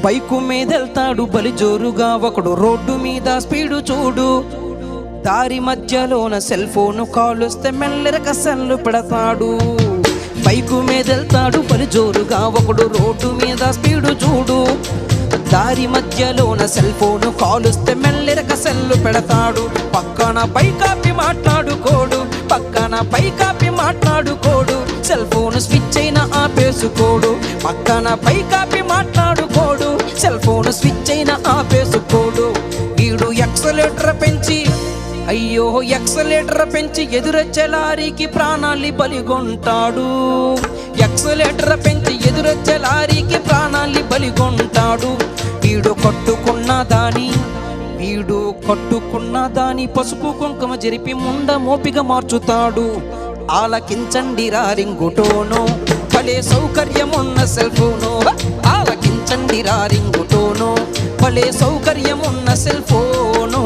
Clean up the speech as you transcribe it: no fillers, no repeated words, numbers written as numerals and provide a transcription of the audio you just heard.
Bike మీదెళ్తాడు బలి జోరుగా ఒకడు, రోడ్డు మీద స్పీడు చూడు. దారి మధ్యలోన సెల్ ఫోను కాలుస్తే మెల్లెరక సెల్లు పెడతాడు. బైకు మీదెళ్తాడు బలి జోరుగా ఒకడు, రోడ్డు మీద స్పీడు చూడు. దారి మధ్యలోన సెల్ ఫోను కాలుస్తే మెల్లెరక సెల్లు పెడతాడు. పక్కన పైకాపి మాట్లాడుకోడు, పక్కన పైకాపి మాట్లాడుకోడు, సెల్ ఫోన్ స్విచ్ అయినా ఆపేసుకోడు. పక్కన పైకాపి మాట్లాడుకోడు, సెల్ ఫోన్ స్విచ్ అయినా ఆపేసుకోడు. వీడు ఎక్సలేటర్ పెంచి అయ్యో ఎక్సలేటర్ పెంచి ఎదురొచ్చే లారీకి ప్రాణాలి బలిగొంటాడు. ఎక్సలేటర్ పెంచి ఎదురొచ్చే లారీకి ప్రాణాలి బలిగొంటాడు. వీడు కట్టుకున్న దాని పసుపు కుంకుమ జరిపి ముండ మోపిగా మార్చుతాడు. ఆలకించండి రింగుటోను, భలే సౌకర్యమున్న సెల్ ఫోను. ఆలకించండి రింగుటోను, భలే సౌకర్యమున్న సెల్ ఫోను.